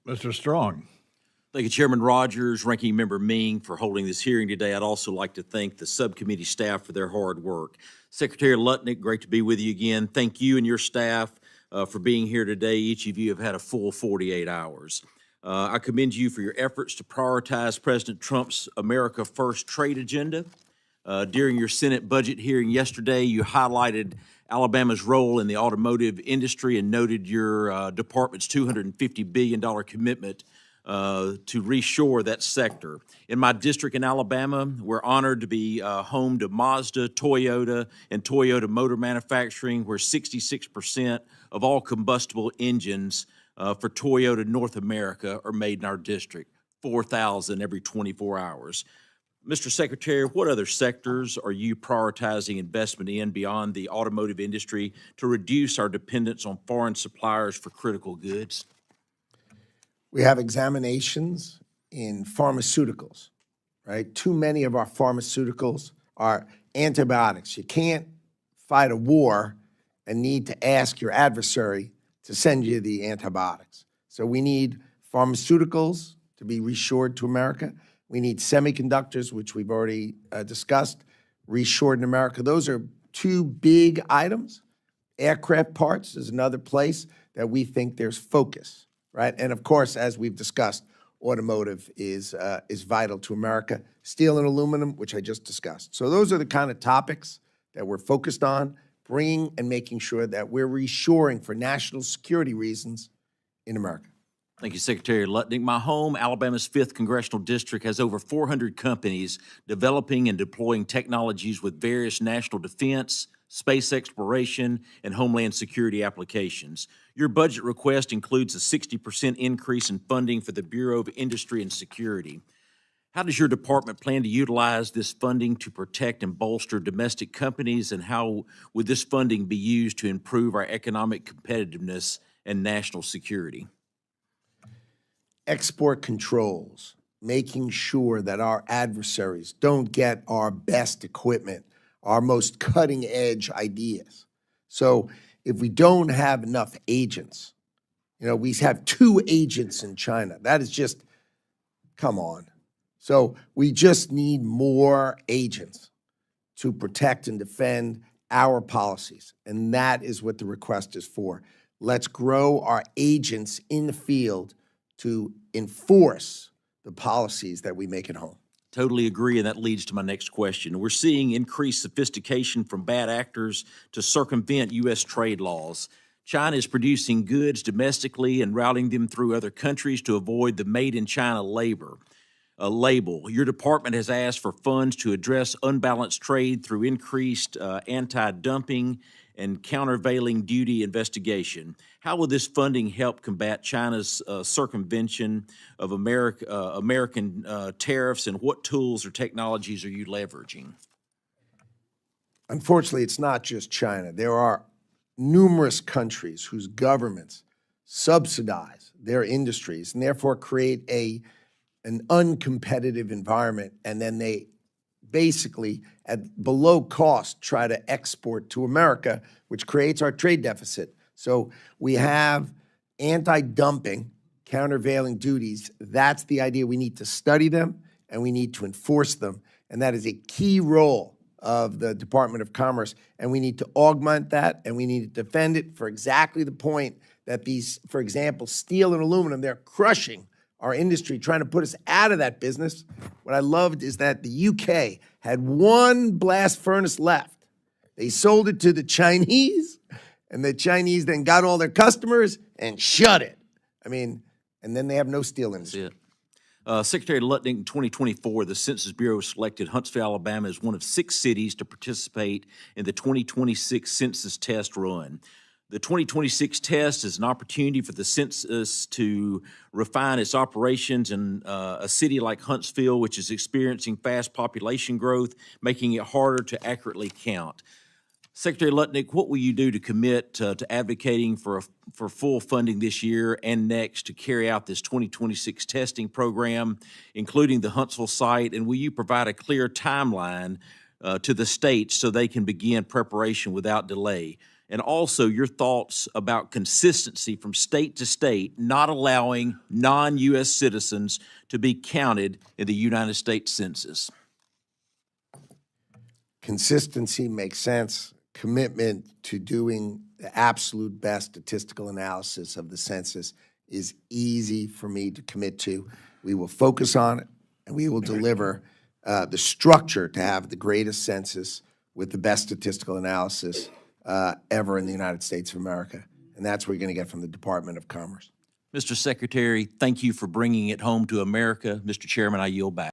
Mr. Strong. Thank you, Chairman Rogers, Ranking Member Ming, for holding this hearing today. I'd also like to thank the subcommittee staff for their hard work. Secretary Lutnick, great to be with you again. Thank you and your staff for being here today. Each of you have had a full 48 hours. I commend you for your efforts to prioritize President Trump's America First trade agenda. During your Senate budget hearing yesterday, you highlighted Alabama's role in the automotive industry and noted your department's $250 billion commitment to reshore that sector. In my district in Alabama, we're honored to be home to Mazda, Toyota, and Toyota Motor Manufacturing, where 66% of all combustible engines for Toyota North America are made in our district, 4,000 every 24 hours. Mr. Secretary, what other sectors are you prioritizing investment in beyond the automotive industry to reduce our dependence on foreign suppliers for critical goods? We have examinations in pharmaceuticals, right? Too many of our pharmaceuticals are antibiotics. You can't fight a war and need to ask your adversary to send you the antibiotics. So we need pharmaceuticals to be reshored to America. We need semiconductors, which we've already discussed, reshored in America. Those are two big items. Aircraft parts is another place that we think there's focus. Right, and of course, as we've discussed, automotive is vital to America. Steel and aluminum, which I just discussed. So those are the kind of topics that we're focused on, bringing and making sure that we're reshoring for national security reasons in America. Thank you, Secretary Lutnick. My home, Alabama's 5th Congressional District, has over 400 companies developing and deploying technologies with various national defense, space exploration, and homeland security applications. Your budget request includes a 60% increase in funding for the Bureau of Industry and Security. How does your department plan to utilize this funding to protect and bolster domestic companies, and how would this funding be used to improve our economic competitiveness and national security? Export controls, making sure that our adversaries don't get our best equipment, our most cutting-edge ideas. So if we don't have enough agents, we have 2 agents in China. That is just, come on. So we just need more agents to protect and defend our policies, and that is what the request is for. Let's grow our agents in the field to enforce the policies that we make at home. Totally agree, and that leads to my next question. We're seeing increased sophistication from bad actors to circumvent U.S. trade laws. China is producing goods domestically and routing them through other countries to avoid the Made in China label. Your department has asked for funds to address unbalanced trade through increased anti-dumping and countervailing duty investigation. How will this funding help combat China's circumvention of American tariffs, and what tools or technologies are you leveraging? Unfortunately, it's not just China. There are numerous countries whose governments subsidize their industries and therefore create an uncompetitive environment, and then they basically at below cost try to export to America, which creates our trade deficit. So we have anti-dumping, countervailing duties. That's the idea. We need to study them and we need to enforce them. And that is a key role of the Department of Commerce. And we need to augment that, and we need to defend it for exactly the point that these, for example, steel and aluminum, they're crushing our industry, trying to put us out of that business. What I loved is that the UK had 1 blast furnace left. They sold it to the Chinese, and the Chinese then got all their customers and shut it. And then they have no steel industry. That's it. Secretary Lutnick, in 2024, the Census Bureau selected Huntsville, Alabama as one of 6 cities to participate in the 2026 census test run. The 2026 test is an opportunity for the census to refine its operations in a city like Huntsville, which is experiencing fast population growth, making it harder to accurately count. Secretary Lutnick, what will you do to commit to advocating for full funding this year and next to carry out this 2026 testing program, including the Huntsville site? And will you provide a clear timeline to the states so they can begin preparation without delay? and also your thoughts about consistency from state to state, not allowing non-U.S. citizens to be counted in the United States Census. Consistency makes sense. Commitment to doing the absolute best statistical analysis of the census is easy for me to commit to. We will focus on it, and we will deliver the structure to have the greatest census with the best statistical analysis ever in the United States of America. And that's what you're going to get from the Department of Commerce. Mr. Secretary, thank you for bringing it home to America. Mr. Chairman, I yield back.